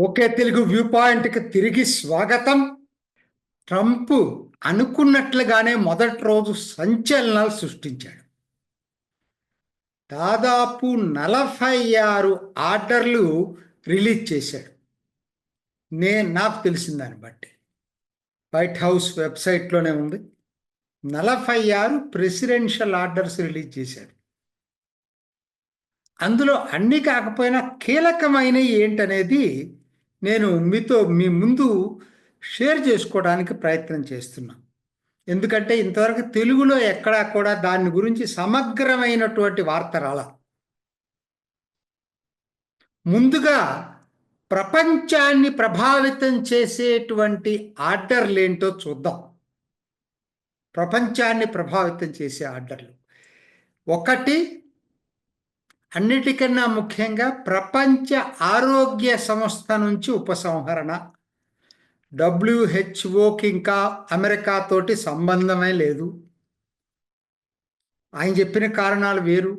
ఒకే Telugu view పాయింట్కి తిరిగి స్వాగతం. ట్రంప్ అనుకున్నట్లుగానే మొదటి రోజు సంచలనాలు సృష్టించాడు. దాదాపు 46 ఆర్డర్లు రిలీజ్ చేశాడు. నాకు తెలిసిన దాన్ని బట్టి వైట్ హౌస్ వెబ్సైట్లోనే ఉంది. 46 ప్రెసిడెన్షియల్ ఆర్డర్స్ రిలీజ్ చేశాడు. అందులో అన్ని కాకపోయినా కీలకమైనవి ఏంటనేది నేను మీ ముందు షేర్ చేసుకోవడానికి ప్రయత్నం చేస్తున్నా. ఎందుకంటే ఇంతవరకు తెలుగులో ఎక్కడా కూడా దాని గురించి సమగ్రమైనటువంటి వార్త రాల. ముందుగా ప్రపంచాన్ని ప్రభావితం చేసేటువంటి ఆర్డర్లేంటో చూద్దాం. ప్రపంచాన్ని ప్రభావితం చేసే ఆర్డర్లు ఒకటి, అన్నిటికన్నా ముఖ్యంగా ప్రపంచ ఆరోగ్య సంస్థ నుంచి ఉపసంహరణ. WHO ఇంకా అమెరికాతోటి సంబంధమే లేదు. ఆయన చెప్పిన కారణాలు వేరు.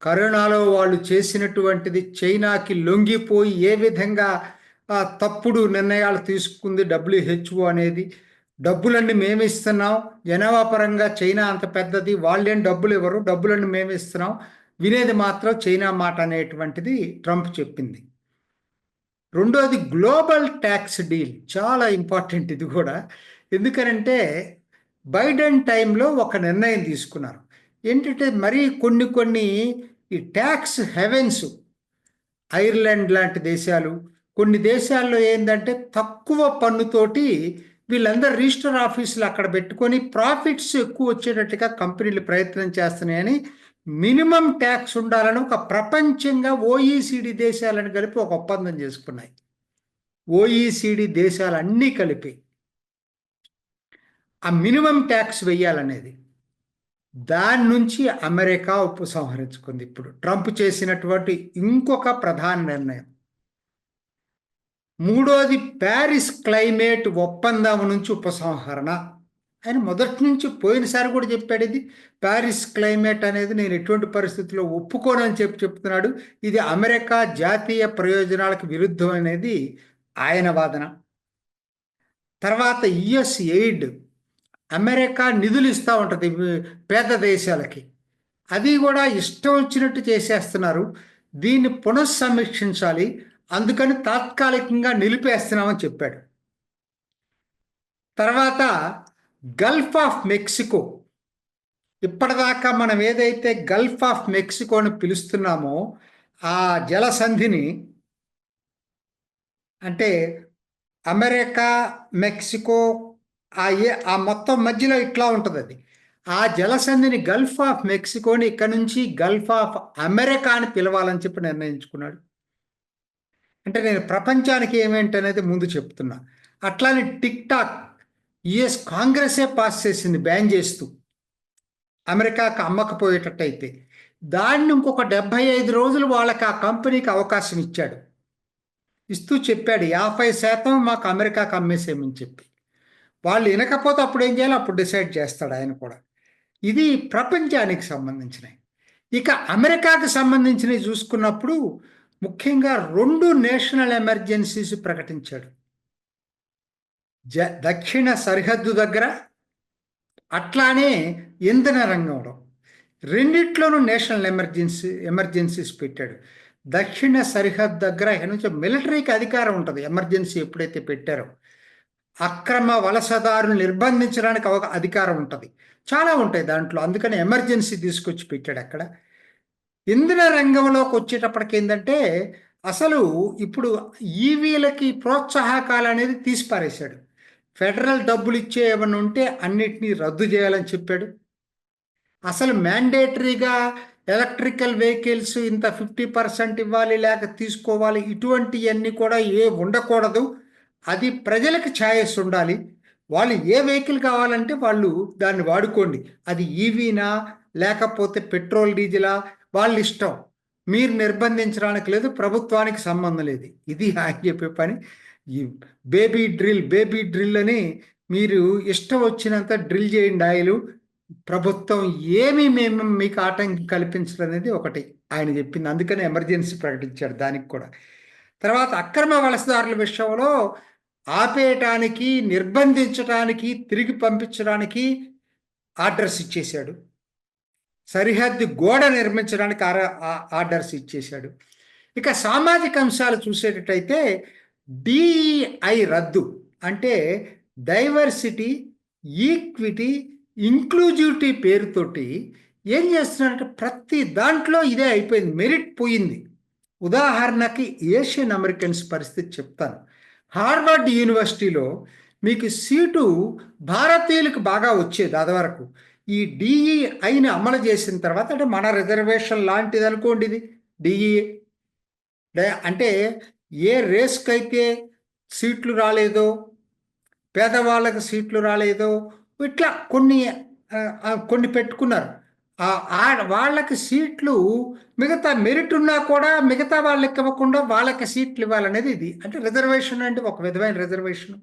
కరోనాలో వాళ్ళు చేసినటువంటిది చైనాకి లొంగిపోయి ఏ విధంగా తప్పుడు నిర్ణయాలు తీసుకుంది WHO అనేది. డబ్బులన్నీ మేమిస్తున్నాం, జనాభా పరంగా చైనా అంత పెద్దది, వాళ్ళేం డబ్బులు ఇవ్వరు, డబ్బులన్నీ మేమిస్తున్నాం, వినేది మాత్రం చైనా మాట అనేటువంటిది ట్రంప్ చెప్పింది. రెండోది గ్లోబల్ ట్యాక్స్ డీల్, చాలా ఇంపార్టెంట్ ఇది కూడా. ఎందుకనంటే బైడెన్ టైంలో ఒక నిర్ణయం తీసుకున్నారు. ఏంటంటే మరీ కొన్ని ఈ ట్యాక్స్ హెవెన్స్, ఐర్లాండ్ లాంటి దేశాలు, కొన్ని దేశాల్లో ఏంటంటే తక్కువ పన్నుతోటి వీళ్ళందరూ రిజిస్టర్ ఆఫీసులు అక్కడ పెట్టుకొని ప్రాఫిట్స్ ఎక్కువ వచ్చేటట్టుగా కంపెనీలు ప్రయత్నం చేస్తున్నాయని మినిమం ట్యాక్స్ ఉండాలని ఒక ప్రపంచంగా OECD దేశాలను కలిపి ఒక ఒప్పందం చేసుకున్నాయి. OECD దేశాలన్నీ కలిపి ఆ మినిమం ట్యాక్స్ వెయ్యాలనేది. దాని నుంచి అమెరికా ఉపసంహరించుకుంది. ఇప్పుడు ట్రంప్ చేసినటువంటి ఇంకొక ప్రధాన నిర్ణయం. మూడోది ప్యారిస్ క్లైమేట్ ఒప్పందం నుంచి ఉపసంహరణ. ఆయన మొదటి నుంచి పోయినసారి కూడా చెప్పాడు, ఇది ప్యారిస్ క్లైమేట్ అనేది నేను ఎటువంటి పరిస్థితుల్లో ఒప్పుకోనని చెప్తున్నాడు. ఇది అమెరికా జాతీయ ప్రయోజనాలకు విరుద్ధం అనేది ఆయన వాదన. తర్వాత యుఎస్ ఎయిడ్, అమెరికా నిధులు ఇస్తూ ఉంటుంది పేద దేశాలకి, అది కూడా ఇష్టం వచ్చినట్టు చేసేస్తున్నారు, దీన్ని పునఃసమీక్షించాలి, అందుకని తాత్కాలికంగా నిలిపేస్తున్నామని చెప్పాడు. తర్వాత గల్ఫ్ ఆఫ్ మెక్సికో, ఇప్పటిదాకా మనం ఏదైతే గల్ఫ్ ఆఫ్ మెక్సికోని పిలుస్తున్నామో ఆ జలసంధిని, అంటే అమెరికా మెక్సికో ఆ మొత్తం మధ్యలో ఇట్లా ఉంటుంది అది, ఆ జలసంధిని గల్ఫ్ ఆఫ్ మెక్సికోని ఇక్కడ నుంచి గల్ఫ్ ఆఫ్ అమెరికా అని పిలవాలని చెప్పి నిర్ణయించుకున్నాడు. అంటే నేను ప్రపంచానికి ఏమేంటనేది ముందు చెప్తున్నా. అట్లానే టిక్ టాక్ యుఎస్ కాంగ్రెసే పాస్ చేసింది బ్యాన్ చేస్తూ, అమెరికాకు అమ్మకపోయేటట్టయితే. దాన్ని ఇంకొక 75 రోజులు వాళ్ళకి ఆ కంపెనీకి అవకాశం ఇచ్చాడు. ఇస్తూ చెప్పాడు 50% మాకు అమెరికాకు అమ్మేసేమని చెప్పి. వాళ్ళు వినకపోతే అప్పుడు ఏం చేయాలో అప్పుడు డిసైడ్ చేస్తాడు ఆయన కూడా. ఇది ప్రపంచానికి సంబంధించినవి. ఇక అమెరికాకు సంబంధించినవి చూసుకున్నప్పుడు ముఖ్యంగా 2 నేషనల్ ఎమర్జెన్సీస్ ప్రకటించాడు. దక్షిణ సరిహద్దు దగ్గర, అట్లానే ఇంధన రంగంలో, రెండిట్లోనూ నేషనల్ ఎమర్జెన్సీస్ పెట్టాడు. దక్షిణ సరిహద్దు దగ్గర నుంచి మిలిటరీకి అధికారం ఉంటుంది. ఎమర్జెన్సీ ఎప్పుడైతే పెట్టారో అక్రమ వలసదారులు నిర్బంధించడానికి అధికారం ఉంటుంది, చాలా ఉంటాయి దాంట్లో. అందుకని ఎమర్జెన్సీ తీసుకొచ్చి పెట్టాడు అక్కడ. ఇంధన రంగంలోకి వచ్చేటప్పటికి ఏంటంటే అసలు ఇప్పుడు ఈవీలకి ప్రోత్సాహకాలు అనేది తీసిపారేశాడు. ఫెడరల్ డబ్బులు ఇచ్చే ఏమన్నా ఉంటే అన్నిటినీ రద్దు చేయాలని చెప్పాడు. అసలు మ్యాండేటరీగా ఎలక్ట్రికల్ వెహికల్స్ ఇంత 50% ఇవ్వాలి, లేక తీసుకోవాలి, ఇటువంటివన్నీ కూడా ఉండకూడదు. అది ప్రజలకు ఛాయిస్ ఉండాలి. వాళ్ళు ఏ వెహికల్ కావాలంటే వాళ్ళు దాన్ని వాడుకోండి, అది ఈవీనా లేకపోతే పెట్రోల్ డీజిలా వాళ్ళ ఇష్టం, మీరు నిర్బంధించడానికి లేదు, ప్రభుత్వానికి సంబంధం లేదు. ఇది ఆయన చెప్పే పని. ఈ బేబీ డ్రిల్ అని మీరు ఇష్టం వచ్చినంత డ్రిల్ చేయండి ఆయిల్, ప్రభుత్వం మేము మీకు ఆటంకం కల్పించడం అనేది ఒకటి ఆయన చెప్పింది. అందుకని ఎమర్జెన్సీ ప్రకటించాడు దానికి కూడా. తర్వాత అక్రమ వలసదారుల విషయంలో ఆపేయటానికి, నిర్బంధించడానికి, తిరిగి పంపించడానికి ఆర్డర్స్ ఇచ్చేశాడు. సరిహద్దు గోడ నిర్మించడానికి ఆర్డర్స్ ఇచ్చేశాడు. ఇక సామాజిక అంశాలు చూసేటట్టయితే డిఈఐ రద్దు అంటే డైవర్సిటీ, ఈక్విటీ, ఇంక్లూజివిటీ పేరుతోటి ఏం చేస్తున్నారంటే ప్రతి దాంట్లో ఇదే అయిపోయింది. మెరిట్ పోయింది. ఉదాహరణకి ఏషియన్ అమెరికన్స్ పరిస్థితి చెప్తాను. హార్వర్డ్ యూనివర్సిటీలో మీకు సీటు భారతీయులకు బాగా వచ్చేది అదివరకు. ఈ డిఈఐని అమలు చేసిన తర్వాత, అంటే మన రిజర్వేషన్ లాంటిది అనుకోండి ఇది డిఈఐ. అంటే ఏ రేస్కి అయితే సీట్లు రాలేదో, పేదవాళ్ళకి సీట్లు రాలేదో, ఇట్లా కొన్ని పెట్టుకున్నారు. వాళ్ళకి సీట్లు మిగతా మెరిట్ ఉన్నా కూడా మిగతా వాళ్ళకి ఇవ్వకుండా వాళ్ళకి సీట్లు ఇవ్వాలనేది ఇది. అంటే రిజర్వేషన్ అంటే ఒక విధమైన రిజర్వేషన్.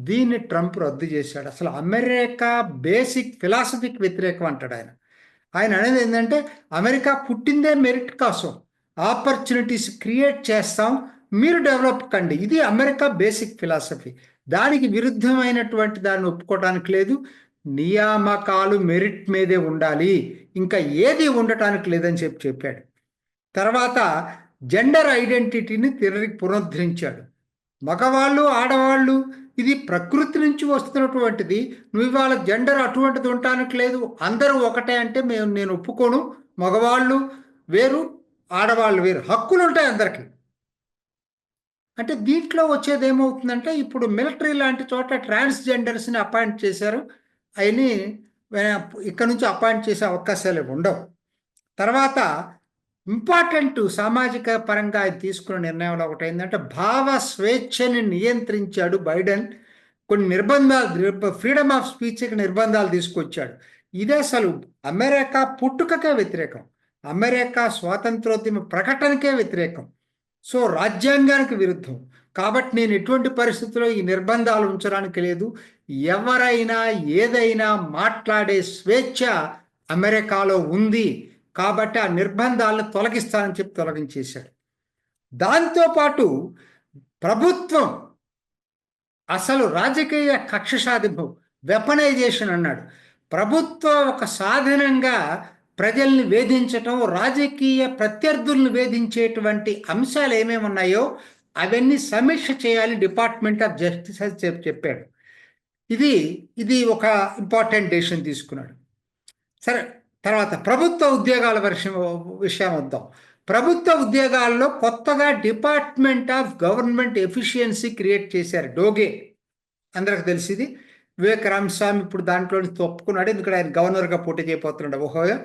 దీన్ని ట్రంప్ రద్దు చేశాడు. అసలు అమెరికా బేసిక్ ఫిలాసఫీకి వ్యతిరేకం అంటాడు ఆయన. ఆయన అనేది ఏంటంటే అమెరికా పుట్టిందే మెరిట్ కోసం, ఆపర్చునిటీస్ క్రియేట్ చేస్తాం, మీరు డెవలప్ కండి. ఇది అమెరికా బేసిక్ ఫిలాసఫీ. దానికి విరుద్ధమైనటువంటి దాన్ని ఒప్పుకోవడానికి లేదు. నియామకాలు మెరిట్ మీదే ఉండాలి, ఇంకా ఏది ఉండటానికి లేదని చెప్పాడు. తర్వాత జెండర్ ఐడెంటిటీని తిరిగి పునరుద్ధరించాడు. మగవాళ్ళు, ఆడవాళ్ళు ఇది ప్రకృతి నుంచి వస్తున్నటువంటిది. నువ్వు ఇవాళ జెండర్ అటువంటిది ఉండటానికి లేదు, అందరూ ఒకటే అంటే నేను ఒప్పుకోను. మగవాళ్ళు వేరు, ఆడవాళ్ళు వేరు, హక్కులు ఉంటాయి అందరికీ. అంటే దీంట్లో వచ్చేది ఏమవుతుందంటే ఇప్పుడు మిలిటరీ లాంటి చోట ట్రాన్స్జెండర్స్ని అపాయింట్ చేశారు. అవన్నీ ఇక్కడ నుంచి అపాయింట్ చేసే అవకాశాలు ఉండవు. తర్వాత ఇంపార్టెంట్ సామాజిక పరంగా ఆయన తీసుకున్న నిర్ణయంలో ఒకటి ఏంటంటే భావ స్వేచ్ఛని నియంత్రించాడు బైడెన్. కొన్ని నిర్బంధాలు, ఫ్రీడమ్ ఆఫ్ స్పీచ్కి నిర్బంధాలు తీసుకొచ్చాడు. ఇదే అసలు అమెరికా పుట్టుకకే వ్యతిరేకం, అమెరికా స్వాతంత్రోద్యమ ప్రకటనకే వ్యతిరేకం. సో రాజ్యాంగానికి విరుద్ధం. కాబట్టి నేను ఎటువంటి పరిస్థితుల్లో ఈ నిర్బంధాలు ఉంచడానికి లేదు. ఎవరైనా ఏదైనా మాట్లాడే స్వేచ్ఛ అమెరికాలో ఉంది, కాబట్టి ఆ నిర్బంధాలను తొలగిస్తానని చెప్పి తొలగించేశాడు. దాంతోపాటు ప్రభుత్వం అసలు రాజకీయ కక్ష సాధింపు, వెపనైజేషన్ అన్నాడు. ప్రభుత్వం ఒక సాధనంగా ప్రజల్ని వేధించటం, రాజకీయ ప్రత్యర్థులను వేధించేటువంటి అంశాలు ఏమేమి ఉన్నాయో అవన్నీ సమీక్ష చేయాలి డిపార్ట్మెంట్ ఆఫ్ జస్టిస్ అని చెప్పాడు. ఇది ఒక ఇంపార్టెంట్ డెసిషన్ తీసుకున్నాడు. సరే, తర్వాత ప్రభుత్వ ఉద్యోగాల విషయం వద్దాం. ప్రభుత్వ ఉద్యోగాల్లో కొత్తగా department of government efficiency create చేశారు, డోగే. అందరికి తెలిసింది. వివేక్ రామస్వామి ఇప్పుడు దాంట్లోని తప్పుకున్నాడు, ఎందుకంటే ఆయన గవర్నర్గా పోటీ చేయబోతున్నాడు.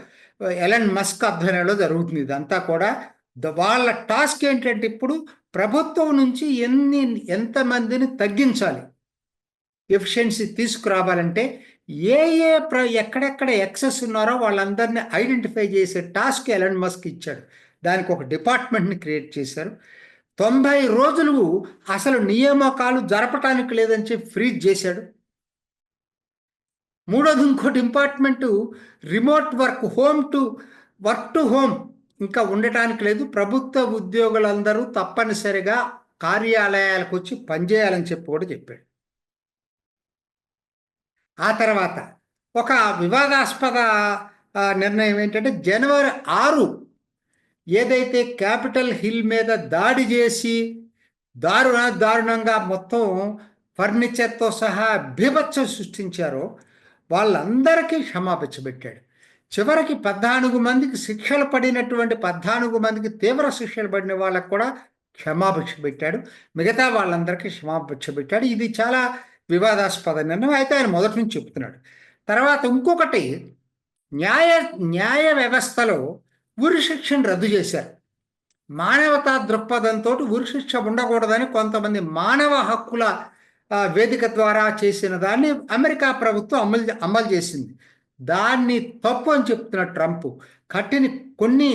ఎలన్ మస్క్ ఆధ్వర్యంలో జరుగుతుంది ఇదంతా కూడా. వాళ్ళ టాస్క్ ఏంటంటే ఇప్పుడు ప్రభుత్వం నుంచి ఎంతమందిని తగ్గించాలి, ఎఫిషియన్సీ తీసుకురావాలంటే ఎక్కడెక్కడ ఎక్సెస్ ఉన్నారో వాళ్ళందరినీ ఐడెంటిఫై చేసే టాస్క్ ఎలన్ మస్క్ ఇచ్చాడు. దానికి ఒక డిపార్ట్మెంట్ని క్రియేట్ చేశారు. 90 రోజులు అసలు నియామకాలు జరపటానికి లేదని చెప్పి ఫ్రీజ్ చేశాడు. మూడోది ఇంకోటి ఇంపార్ట్మెంటు, రిమోట్ వర్క్ టు హోమ్ ఇంకా ఉండటానికి లేదు. ప్రభుత్వ ఉద్యోగులందరూ తప్పనిసరిగా కార్యాలయాలకు వచ్చి పనిచేయాలని చెప్పి కూడా చెప్పాడు. ఆ తర్వాత ఒక వివాదాస్పద నిర్ణయం ఏంటంటే జనవరి 6 ఏదైతే క్యాపిటల్ హిల్ మీద దాడి చేసి దారుణంగా మొత్తం ఫర్నిచర్తో సహా బీభత్సం సృష్టించారో వాళ్ళందరికీ క్షమాపణ పెట్టాడు. చివరికి 14 మందికి శిక్షలు పడినటువంటి 14 మందికి తీవ్ర శిక్షలు పడిన వాళ్ళకు కూడా క్షమాభిక్ష పెట్టాడు. మిగతా వాళ్ళందరికీ క్షమాభిక్ష పెట్టాడు. ఇది చాలా వివాదాస్పద నిర్ణయం అయితే ఆయన మొదటి నుంచి చెప్తున్నాడు. తర్వాత ఇంకొకటి, న్యాయ వ్యవస్థలో ఉరిశిక్షను రద్దు చేశారు. మానవతా దృక్పథంతో ఉరిశిక్ష ఉండకూడదని కొంతమంది మానవ హక్కుల వేదిక ద్వారా చేసిన దాన్ని అమెరికా ప్రభుత్వం అమలు చేసింది. దాన్ని తప్పు అని చెప్తున్న ట్రంప్. కొన్ని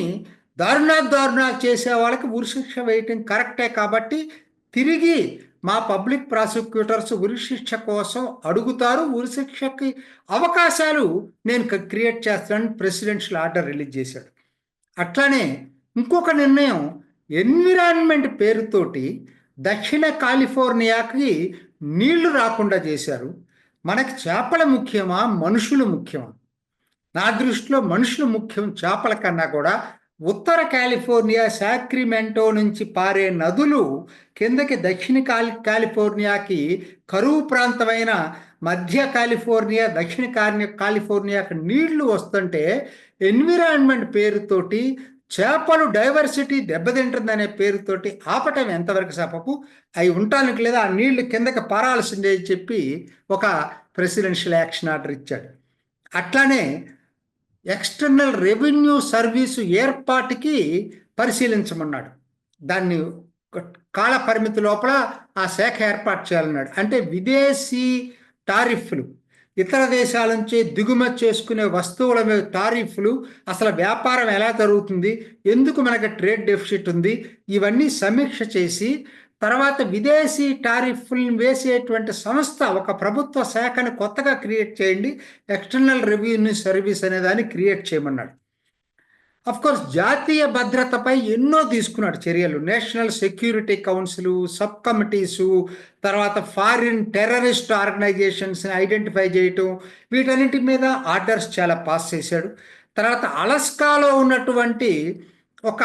దారుణాలు చేసే వాళ్ళకి ఉరిశిక్ష వేయటం కరెక్టే, కాబట్టి తిరిగి మా పబ్లిక్ ప్రాసిక్యూటర్స్ ఉరిశిక్ష కోసం అడుగుతారు, ఉరిశిక్షకి అవకాశాలు నేను క్రియేట్ చేస్తానని ప్రెసిడెన్షియల్ ఆర్డర్ రిలీజ్ చేశాడు. అట్లానే ఇంకొక నిర్ణయం, ఎన్విరాన్మెంట్ పేరుతోటి దక్షిణ కాలిఫోర్నియాకి నీళ్లు రాకుండా చేశారు. మనకి చేపల ముఖ్యమా, మనుషులు ముఖ్యమా? నా దృష్టిలో మనుషులు ముఖ్యం చేపల కన్నా కూడా. ఉత్తర కాలిఫోర్నియా సాక్రిమెంటో నుంచి పారే నదులు కిందకి దక్షిణ కాలిఫోర్నియాకి కరువు ప్రాంతమైన మధ్య కాలిఫోర్నియా, దక్షిణ కాలిఫోర్నియాకి నీళ్లు వస్తుంటే ఎన్విరాన్మెంట్ పేరుతోటి చేపలు డైవర్సిటీ దెబ్బతింటుందనే పేరుతోటి ఆపటం ఎంతవరకు సపపు? అవి ఉండటానికి లేదా ఆ నీళ్లు కిందకి పారాల్సిందే అని చెప్పి ఒక ప్రెసిడెన్షియల్ యాక్షన్ ఆర్డర్ ఇచ్చాడు. అట్లానే ఎక్స్టర్నల్ రెవెన్యూ సర్వీసు ఏర్పాటుకి పరిశీలించమన్నాడు. దాన్ని కాల పరిమితి లోపల ఆ శాఖ ఏర్పాటు చేయాలన్నాడు. అంటే విదేశీ టారిఫ్లు, ఇతర దేశాల నుంచి దిగుమతి చేసుకునే వస్తువుల మీద టారిఫ్లు, అసలు వ్యాపారం ఎలా జరుగుతుంది, ఎందుకు మనకు ట్రేడ్ డెఫిసిట్ ఉంది, ఇవన్నీ సమీక్ష చేసి తర్వాత విదేశీ టారిఫ్లను వేసేటువంటి సంస్థ, ఒక ప్రభుత్వ శాఖను కొత్తగా క్రియేట్ చేయండి, ఎక్స్టర్నల్ రెవెన్యూ సర్వీస్ అనే దాన్ని క్రియేట్ చేయమన్నాడు. కోర్స్ జాతీయ భద్రతపై ఎన్నో తీసుకున్నాడు చర్యలు. National security council, sub committees, తర్వాత ఫారిన్ టెర్రరిస్ట్ ఆర్గనైజేషన్స్ని ఐడెంటిఫై చేయటం, వీటన్నిటి మీద ఆర్డర్స్ చాలా పాస్ చేశాడు. తర్వాత అలస్కాలో ఉన్నటువంటి ఒక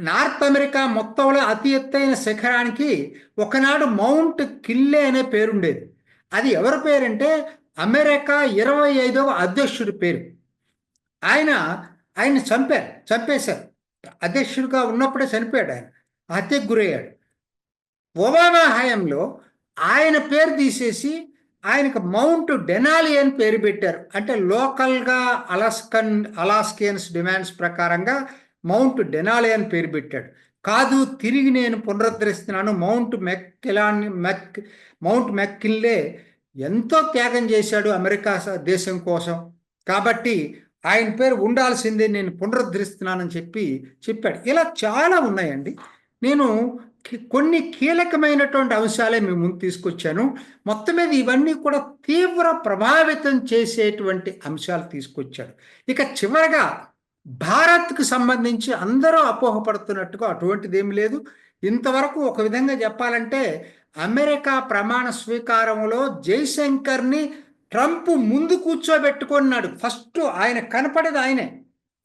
నార్త్ అమెరికా మొత్తంలో అతి ఎత్తైన శిఖరానికి ఒకనాడు మౌంట్ కిల్లే అనే పేరుండేది. అది ఎవరి పేరంటే అమెరికా 25వ అధ్యక్షుడి పేరు. ఆయన చంపేశారు. అధ్యక్షుడిగా ఉన్నప్పుడే చనిపోయాడు. ఆయన హత్యకు గురయ్యాడు. ఒబామా హయాంలో ఆయన పేరు తీసేసి ఆయనకు మౌంట్ డెనాలి అని పేరు పెట్టారు. అంటే లోకల్గా అలాస్కియన్స్ డిమాండ్స్ ప్రకారంగా మౌంట్ డెనాలి అని పేరు పెట్టాడు. కాదు, తిరిగి నేను పునరుద్ధరిస్తున్నాను, మౌంట్ మెక్కిన్లే ఎంతో త్యాగం చేశాడు అమెరికా దేశం కోసం, కాబట్టి ఆయన పేరు ఉండాల్సిందే, నేను పునరుద్ధరిస్తున్నానని చెప్పాడు. ఇలా చాలా ఉన్నాయండి. నేను కొన్ని కీలకమైనటువంటి అంశాలే మేము ముందు తీసుకొచ్చాను. మొత్తం మీద ఇవన్నీ కూడా తీవ్ర ప్రభావితం చేసేటువంటి అంశాలు తీసుకొచ్చాడు. ఇక చివరగా భారత్కు సంబంధించి అందరూ అపోహపడుతున్నట్టుగా అటువంటిది ఏమి లేదు. ఇంతవరకు ఒక విధంగా చెప్పాలంటే అమెరికా ప్రమాణ స్వీకారంలో జైశంకర్ని ట్రంప్ ముందు కూర్చోబెట్టుకున్నాడు. ఫస్ట్ ఆయన కనపడేది ఆయనే,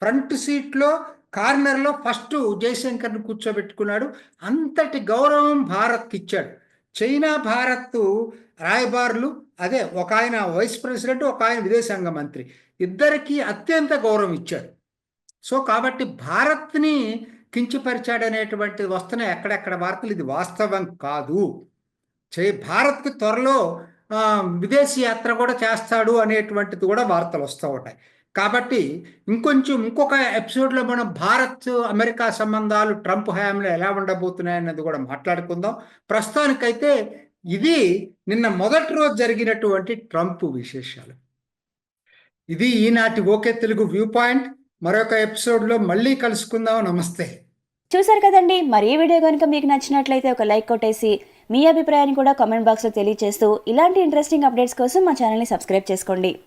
ఫ్రంట్ సీట్లో కార్నర్లో ఫస్ట్ జైశంకర్ని కూర్చోబెట్టుకున్నాడు. అంతటి గౌరవం భారత్కి ఇచ్చాడు. చైనా భారత్ రాయబారులు, అదే ఒక ఆయన వైస్ ప్రెసిడెంట్, ఒక ఆయన విదేశాంగ మంత్రి, ఇద్దరికీ అత్యంత గౌరవం ఇచ్చాడు. సో కాబట్టి భారత్ని కించపరిచాడనేటువంటి వస్తున్నాయి ఎక్కడెక్కడ వార్తలు. ఇది వాస్తవం కాదు. భారత్కి త్వరలో విదేశీ యాత్ర కూడా చేస్తాడు అనేటువంటిది కూడా వార్తలు వస్తూ ఉంటాయి. కాబట్టి ఇంకొక ఎపిసోడ్లో మనం భారత్ అమెరికా సంబంధాలు ట్రంప్ హయాంలో ఎలా ఉండబోతున్నాయి అన్నది కూడా మాట్లాడుకుందాం. ప్రస్తుతానికైతే ఇది నిన్న మొదటి రోజు జరిగినటువంటి ట్రంప్ విశేషాలు. ఇది ఈనాటి ఓకే తెలుగు వ్యూ పాయింట్. మరొక ఎపిసోడ్లో మళ్ళీ కలుసుకుందాం. నమస్తే. చూసారు కదండి, మరి ఈ వీడియో కనుక మీకు నచ్చినట్లయితే ఒక లైక్ కొట్టేసి మీ అభిప్రాయాన్ని కూడా కామెంట్ బాక్స్లో తెలియజేస్తూ ఇలాంటి ఇంట్రెస్టింగ్ అప్డేట్స్ కోసం మా ఛానల్ని సబ్స్క్రైబ్ చేసుకోండి.